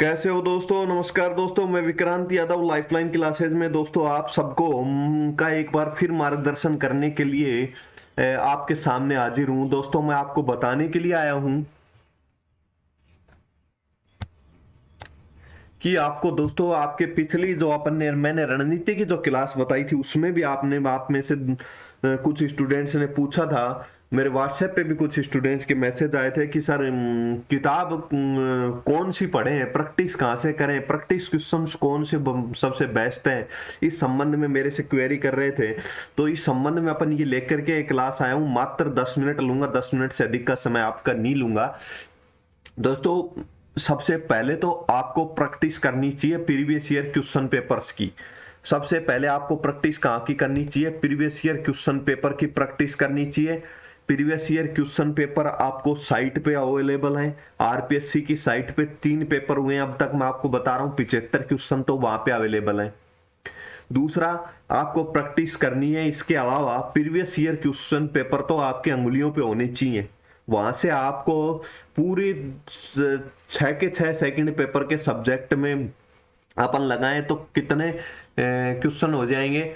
कैसे हो दोस्तों। नमस्कार दोस्तों, मैं विक्रांत यादव लाइफलाइन क्लासेज में दोस्तों आप सबको का एक बार फिर मार्गदर्शन करने के लिए आपके सामने हाजिर हूं। दोस्तों मैं आपको बताने के लिए आया हूं कि आपको दोस्तों आपके पिछली जो मैंने रणनीति की जो क्लास बताई थी उसमें भी आप में से कुछ स्टूडेंट्स ने पूछा था। मेरे व्हाट्सएप पे भी कुछ स्टूडेंट्स के मैसेज आए थे कि सर किताब कौन सी पढ़ें, प्रैक्टिस कहाँ से करें, प्रैक्टिस क्वेश्चंस कौन से सबसे बेस्ट है। इस संबंध में मेरे से क्वेरी कर रहे थे। तो इस संबंध में अपन ये लेकर के एक क्लास आया हूँ। मात्र 10 मिनट लूंगा, 10 मिनट से अधिक का समय आपका नहीं लूंगा। दोस्तों सबसे पहले तो आपको प्रैक्टिस करनी चाहिए प्रीवियस ईयर क्वेश्चन पेपर्स की। सबसे पहले आपको प्रैक्टिस कहाँ की करनी चाहिए? प्रीवियस ईयर क्वेश्चन पेपर की प्रैक्टिस करनी चाहिए। प्रीवियस ईयर क्वेश्चन पेपर आपको साइट पे अवेलेबल है। आरपीएससी की साइट पे 3 पेपर हुए हैं अब तक, मैं आपको बता रहा हूँ। 75 क्वेश्चन तो वहां पे अवेलेबल है। दूसरा, आपको प्रैक्टिस करनी है। इसके अलावा प्रीवियस ईयर क्वेश्चन पेपर तो आपके अंगुलियों पे होने चाहिए। वहां से आपको पूरी 6 के 6 सेकंड पेपर के सब्जेक्ट में अपन लगाएं तो कितने क्वेश्चन हो जाएंगे?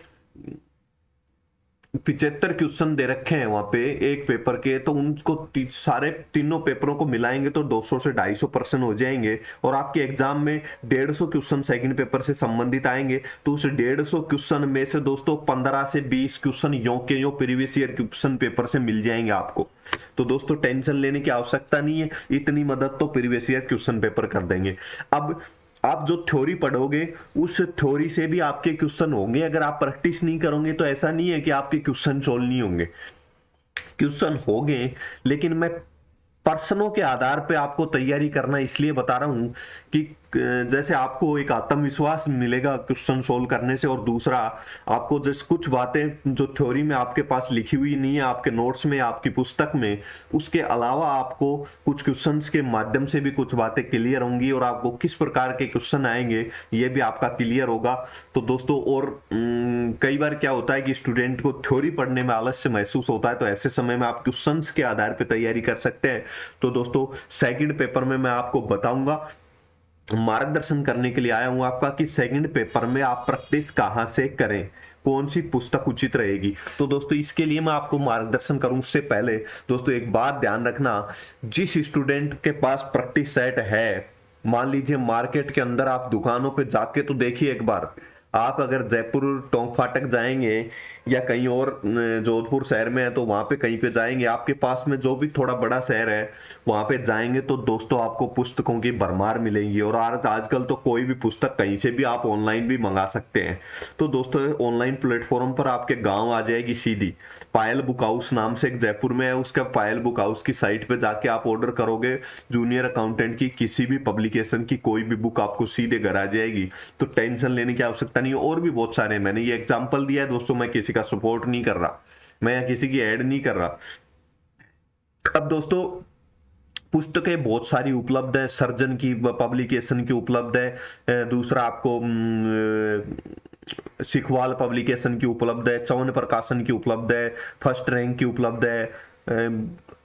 75 क्वेश्चन दे रखे हैं वहां पे एक पेपर के, तो उनको सारे तीनों पेपरों को मिलाएंगे तो 200 से 250% हो जाएंगे। और आपके एग्जाम में 150 क्वेश्चन सेकंड पेपर से संबंधित आएंगे। तो उस 150 क्वेश्चन में से दोस्तों 15 से 20 क्वेश्चन यो के यो प्रीवियस ईयर क्वेश्चन पेपर से मिल जाएंगे आपको। तो दोस्तों टेंशन लेने की आवश्यकता नहीं है, इतनी मदद तो प्रीवियस ईयर क्वेश्चन पेपर कर देंगे। अब आप जो थ्योरी पढ़ोगे उस थ्योरी से भी आपके क्वेश्चन होंगे। अगर आप प्रैक्टिस नहीं करोगे तो ऐसा नहीं है कि आपके क्वेश्चन सोल्व नहीं होंगे, क्वेश्चन होंगे। लेकिन मैं प्रश्नों के आधार पे आपको तैयारी करना इसलिए बता रहा हूं कि जैसे आपको एक आत्मविश्वास मिलेगा क्वेश्चन सोल्व करने से। और दूसरा, आपको जैसे कुछ बातें जो थ्योरी में आपके पास लिखी हुई नहीं है, आपके नोट्स में, आपकी पुस्तक में, उसके अलावा आपको कुछ क्वेश्चंस के माध्यम से भी कुछ बातें क्लियर होंगी और आपको किस प्रकार के क्वेश्चन आएंगे ये भी आपका क्लियर होगा। तो दोस्तों, और कई बार क्या होता है कि स्टूडेंट को थ्योरी पढ़ने में आलस्य महसूस होता है, तो ऐसे समय में आप क्वेश्चंस के आधार पर तैयारी कर सकते हैं। तो दोस्तों सेकंड पेपर में मैं आपको बताऊंगा, मार्गदर्शन करने के लिए आया हूं आपका, कि सेकंड पेपर में आप प्रैक्टिस कहां से करें, कौन सी पुस्तक उचित रहेगी। तो दोस्तों इसके लिए मैं आपको मार्गदर्शन करूं उससे पहले दोस्तों एक बात ध्यान रखना। जिस स्टूडेंट के पास प्रैक्टिस सेट है, मान लीजिए मार्केट के अंदर आप दुकानों पे जाके तो देखिए एक बार। आप अगर जयपुर टोंक फाटक जाएंगे या कहीं और जोधपुर शहर में है तो वहां पे कहीं पे जाएंगे, आपके पास में जो भी थोड़ा बड़ा शहर है वहां पे जाएंगे तो दोस्तों आपको पुस्तकों की भरमार मिलेंगी। और आज आजकल तो कोई भी पुस्तक कहीं से भी आप ऑनलाइन भी मंगा सकते हैं। तो दोस्तों ऑनलाइन प्लेटफॉर्म पर आपके गांव आ जाएगी सीधी। पायल बुक हाउस नाम से एक जयपुर में है, उसका पायल बुक हाउस की साइट पे जाके आप ऑर्डर करोगे जूनियर अकाउंटेंट की किसी भी पब्लिकेशन की कोई भी बुक आपको सीधे घर आ जाएगी। तो टेंशन लेने की आवश्यकता नहीं है। और भी बहुत सारे, मैंने ये एग्जांपल दिया है दोस्तों, मैं किसी का सपोर्ट नहीं कर रहा, मैं यहाँ किसी की ऐड नहीं कर रहा। अब दोस्तों पुस्तकें बहुत सारी उपलब्ध है, सर्जन की पब्लिकेशन की उपलब्ध है। दूसरा आपको सिखवाल पब्लिकेशन की उपलब्ध है, चवन प्रकाशन की उपलब्ध है, फर्स्ट रैंक की उपलब्ध है,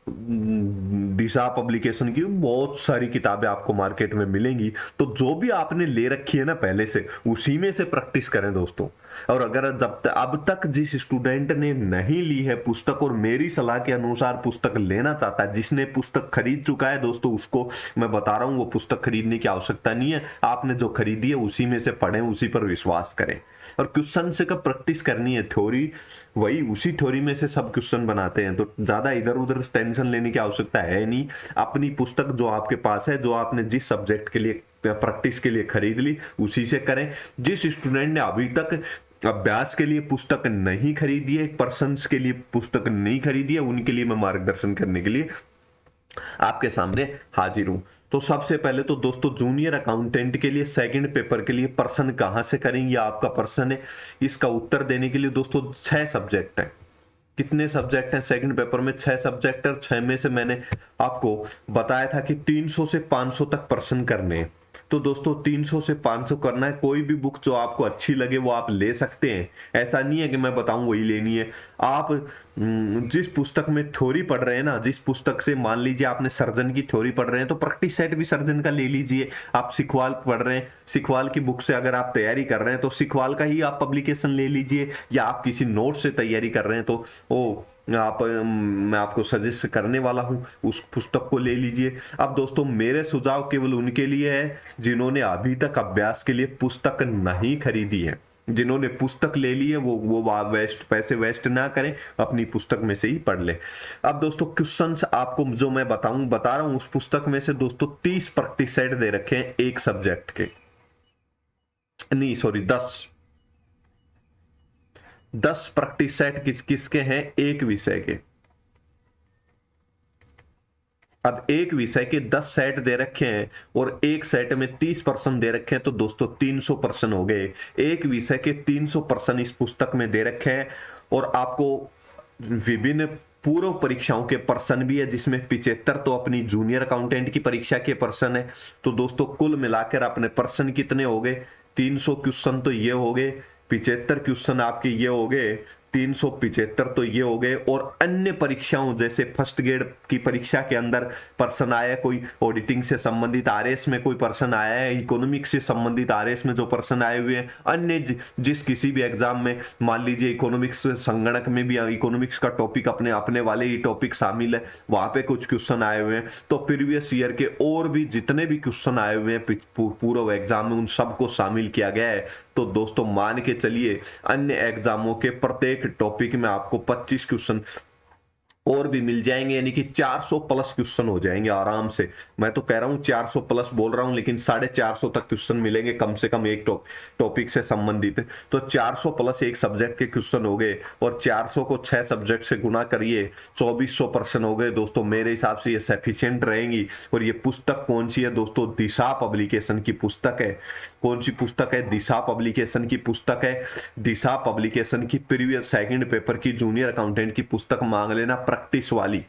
दिशा पब्लिकेशन की। बहुत सारी किताबें आपको मार्केट में मिलेंगी। तो जो भी आपने ले रखी है ना पहले से, उसी में से प्रैक्टिस करें दोस्तों। और अगर अब तक जिस स्टूडेंट ने नहीं ली है पुस्तक और मेरी सलाह के अनुसार पुस्तक लेना चाहता है, जिसने पुस्तक खरीद चुका है दोस्तों, उसको मैं बता रहा हूं वो पुस्तक खरीदने की आवश्यकता नहीं है। आपने जो खरीदी है उसी में से पढ़ें, उसी पर विश्वास करें। और क्वेश्चन से कब प्रैक्टिस करनी है, थ्योरी वही उसी थ्योरी में से सब क्वेश्चन बनाते हैं। तो ज्यादा इधर उधर टेंशन लेने की आवश्यकता है नहीं। अपनी पुस्तक जो आपके पास है, जो आपने जिस सब्जेक्ट के लिए प्रैक्टिस के लिए खरीद ली, उसी से करें। जिस स्टूडेंट ने अभी तक अभ्यास के लिए पुस्तक नहीं खरीदी है, पर्सन्स के लिए पुस्तक नहीं खरीदी है, उनके लिए मैं मार्गदर्शन करने के लिए आपके सामने हाजिर हूं। तो सबसे पहले तो दोस्तों जूनियर अकाउंटेंट के लिए सेकंड पेपर के लिए प्रश्न कहां से करेंगे, आपका प्रश्न है। इसका उत्तर देने के लिए दोस्तों 6 सब्जेक्ट हैं। कितने सब्जेक्ट हैं सेकंड पेपर में? 6 सब्जेक्ट है। 6 में से मैंने आपको बताया था कि 300 से 500 तक प्रश्न करने हैं। तो दोस्तों 300 से 500 करना है। कोई भी बुक जो आपको अच्छी लगे वो आप ले सकते हैं, ऐसा नहीं है कि मैं बताऊं वही लेनी है। आप जिस पुस्तक में थ्योरी पढ़ रहे हैं ना, जिस पुस्तक से मान लीजिए आपने सर्जन की थ्योरी पढ़ रहे हैं तो प्रैक्टिस सेट भी सर्जन का ले लीजिए। आप सिखवाल पढ़ रहे हैं, सिखवाल की बुक से अगर आप तैयारी कर रहे हैं तो सिखवाल का ही आप पब्लिकेशन ले लीजिए, या आप किसी नोट से तैयारी कर रहे हैं तो ओ आप मैं आपको सजेस्ट करने वाला हूं उस पुस्तक को ले लीजिए। अब दोस्तों मेरे सुझाव केवल उनके लिए है जिन्होंने अभी तक अभ्यास के लिए पुस्तक नहीं खरीदी है। जिन्होंने पुस्तक ले ली है वो वेस्ट पैसे वेस्ट ना करें, अपनी पुस्तक में से ही पढ़ ले। अब दोस्तों क्वेश्चंस आपको जो मैं बता रहा हूं उस पुस्तक में से दोस्तों 30 प्रैक्टिस सेट दे रखे हैं एक सब्जेक्ट के, नहीं सॉरी 10 प्रैक्टिस सेट किसके हैं, एक विषय के। अब एक विषय के 10 सेट दे रखे हैं और एक सेट में 30 प्रश्न दे रखे हैं, तो दोस्तों 300 प्रश्न हो गए। एक विषय के 300 प्रश्न इस पुस्तक में दे रखे हैं और आपको विभिन्न पूर्व परीक्षाओं के प्रश्न भी है, जिसमें 75 तो अपनी जूनियर अकाउंटेंट की परीक्षा के प्रश्न है। तो दोस्तों कुल मिलाकर अपने प्रश्न कितने हो गए, 300 क्वेश्चन तो ये हो गए, 75 क्वेश्चन आपके ये हो गए, 375 तो ये हो गए। और अन्य परीक्षाओं जैसे फर्स्ट ग्रेड की परीक्षा के अंदर प्रश्न आया, कोई ऑडिटिंग से संबंधित आरएस में कोई प्रश्न आया है, इकोनॉमिक्स से संबंधित आरएस में जो प्रश्न आए हुए हैं, अन्य जिस किसी भी एग्जाम में मान लीजिए इकोनॉमिक्स संगणक में भी इकोनॉमिक्स का टॉपिक अपने अपने वाले ही टॉपिक शामिल है, वहां पे कुछ क्वेश्चन आए हुए हैं। तो प्रीवियस ईयर के और भी जितने भी क्वेश्चन आए हुए हैं पूर्व एग्जाम में उन सबको शामिल किया गया है। तो दोस्तों मान के चलिए अन्य एग्जामों के प्रत्येक टॉपिक में आपको 25 क्वेश्चन और भी मिल जाएंगे, यानी कि 400 प्लस क्वेश्चन हो जाएंगे आराम से। मैं तो कह रहा हूं 400 प्लस बोल रहा हूं, लेकिन 450 तक क्वेश्चन मिलेंगे कम से कम एक टॉपिक से संबंधित। तो 400 प्लस एक सब्जेक्ट के क्वेश्चन हो गए और 400 को 6 सब्जेक्ट से गुना करिए, 2400 प्रश्न हो गए। दोस्तों मेरे हिसाब से ये सफिशिएंट रहेंगी। और ये पुस्तक कौन सी है दोस्तों, दिशा पब्लिकेशन की पुस्तक है। कौन सी पुस्तक है, दिशा पब्लिकेशन की पुस्तक है। दिशा पब्लिकेशन की प्रीवियस सेकंड पेपर की जूनियर अकाउंटेंट की पुस्तक मांग लेना, प्रैक्टिस वाली,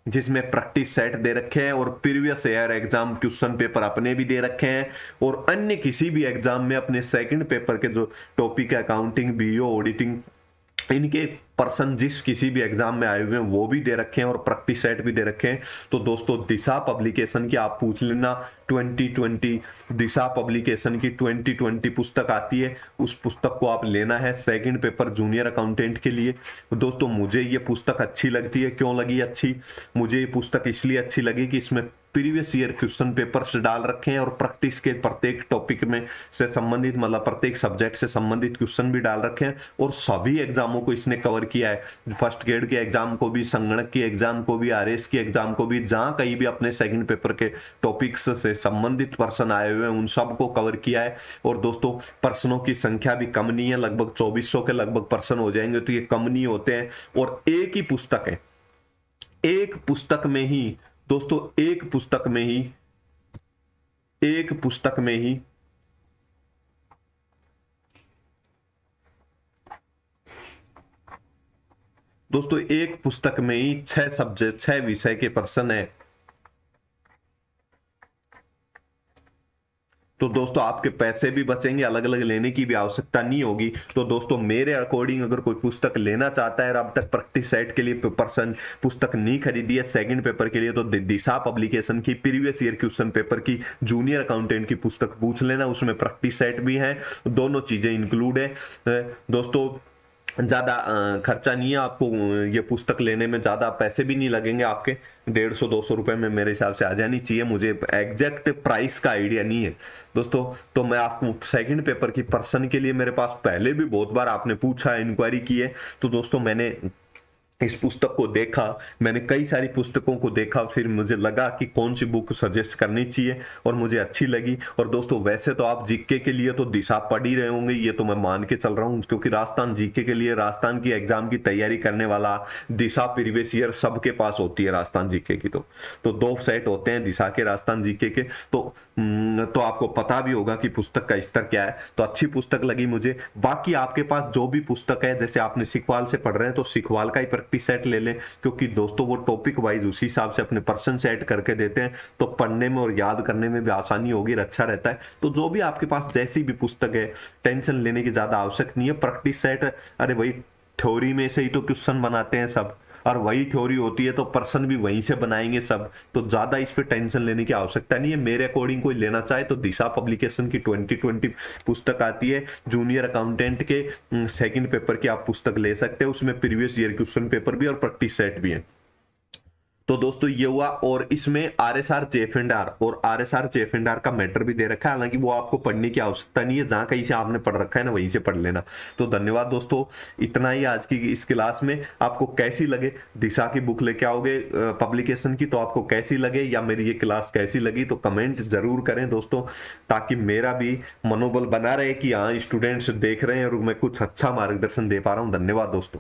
जिसमें प्रैक्टिस सेट दे रखे हैं और previous year exam question paper अपने भी दे रखे हैं। और अन्य किसी भी एग्जाम में अपने सेकंड पेपर के जो टॉपिक है, अकाउंटिंग, बीओ, ऑडिटिंग, इनके पर्सन जिस किसी भी एग्जाम में आए हुए हैं वो भी दे रखे हैं और प्रैक्टिस सेट भी दे रखे हैं। तो दोस्तों दिशा पब्लिकेशन की आप पूछ लेना, 2020 दिशा पब्लिकेशन की 2020 पुस्तक आती है, उस पुस्तक को आप लेना है सेकंड पेपर जूनियर अकाउंटेंट के लिए। दोस्तों मुझे ये पुस्तक अच्छी लगती है। क्यों लगी अच्छी, मुझे ये पुस्तक इसलिए अच्छी लगी कि इसमें प्रीवियस ईयर क्वेश्चन पेपर से डाल रखे हैं और प्रैक्टिस के प्रत्येक टॉपिक में से संबंधित, मतलब प्रत्येक सब्जेक्ट से संबंधित क्वेश्चन भी डाल रखे हैं और सभी एग्जामों को इसने कवर किया है। फर्स्ट ग्रेड के एग्जाम को भी, संगणक के एग्जाम को भी, आरएस के एग्जाम को भी, जहां कहीं भी अपने सेकंड पेपर के टॉपिक्स से संबंधित प्रश्न आए हुए हैं उन सबको कवर किया है। और दोस्तों प्रश्नों की संख्या भी कम नहीं है, लगभग 2400 के लगभग प्रश्न हो जाएंगे, तो ये कम नहीं होते हैं। और एक ही पुस्तक है, एक पुस्तक में ही दोस्तों, एक पुस्तक में ही दोस्तों एक पुस्तक में ही 6 सब्जेक्ट, 6 विषय के प्रश्न है। तो दोस्तों आपके पैसे भी बचेंगे, अलग अलग लेने की भी आवश्यकता नहीं होगी। तो दोस्तों मेरे अकॉर्डिंग अगर कोई पुस्तक लेना चाहता है और अब तक प्रैक्टिस सेट के लिए पर्सन पुस्तक नहीं खरीदी है सेकंड पेपर के लिए, तो दिशा पब्लिकेशन की प्रीवियस ईयर क्वेश्चन पेपर की जूनियर अकाउंटेंट की पुस्तक पूछ लेना, उसमें प्रैक्टिस सेट भी है, दोनों चीजें इंक्लूड है। दोस्तों ज्यादा खर्चा नहीं है आपको, ये पुस्तक लेने में ज्यादा पैसे भी नहीं लगेंगे आपके, 150-200 रुपए में मेरे हिसाब से आ जानी चाहिए। मुझे एग्जैक्ट प्राइस का आइडिया नहीं है दोस्तों। तो मैं आपको सेकंड पेपर की पर्सन के लिए, मेरे पास पहले भी बहुत बार आपने पूछा, इंक्वायरी की है, तो दोस्तों मैंने इस पुस्तक को देखा, मैंने कई सारी पुस्तकों को देखा, फिर मुझे लगा कि कौन सी बुक सजेस्ट करनी चाहिए और मुझे अच्छी लगी। और दोस्तों वैसे तो आप जीके के लिए तो दिशा पढ़ ही रहे होंगे, ये तो मैं मान के चल रहा हूँ, क्योंकि राजस्थान जीके के लिए, राजस्थान की एग्जाम की तैयारी करने वाला दिशा प्रीवियस ईयर सबके पास होती है राजस्थान जीके की। तो 2 सेट होते हैं दिशा के, राजस्थान जीके के। तो आपको पता भी होगा कि पुस्तक का स्तर क्या है। तो अच्छी पुस्तक लगी मुझे। बाकी आपके पास जो भी पुस्तक है, जैसे आपने सिखवाल से पढ़ रहे हैं तो सिखवाल का ही प्रैक्टिस सेट ले लें, क्योंकि दोस्तों वो टॉपिक वाइज उसी हिसाब से अपने पर्सन सेट करके देते हैं, तो पढ़ने में और याद करने में भी आसानी होगी, अच्छा रहता है। तो जो भी आपके पास जैसी भी पुस्तक है, टेंशन लेने की ज्यादा आवश्यक नहीं है। प्रैक्टिस सेट, अरे भाई थ्योरी में से ही तो क्वेश्चन बनाते हैं सब, और वही थ्योरी होती है तो पर्सन भी वहीं से बनाएंगे सब, तो ज्यादा इस पे टेंशन लेने की आवश्यकता नहीं है। मेरे अकॉर्डिंग कोई लेना चाहे तो दिशा पब्लिकेशन की 2020 पुस्तक आती है, जूनियर अकाउंटेंट के सेकंड पेपर की आप पुस्तक ले सकते हैं, उसमें प्रीवियस ईयर क्वेश्चन पेपर भी और प्रैक्टिस सेट भी है। तो दोस्तों ये हुआ, और इसमें आरएसआर जेएफएनडीआर और आरएसआर जेएफएनडीआर का मैटर भी दे रखा है, हालांकि वो आपको पढ़ने की आवश्यकता नहीं है, जहां कहीं से आपने पढ़ रखा है ना वहीं से पढ़ लेना। तो धन्यवाद दोस्तों, इतना ही आज की इस क्लास में। आपको कैसी लगे, दिशा की बुक लेके आओगे पब्लिकेशन की, तो आपको कैसी लगे या मेरी ये क्लास कैसी लगी, तो कमेंट जरूर करें दोस्तों, ताकि मेरा भी मनोबल बना रहे कि हाँ स्टूडेंट्स देख रहे हैं और मैं कुछ अच्छा मार्गदर्शन दे पा रहा हूँ। धन्यवाद दोस्तों।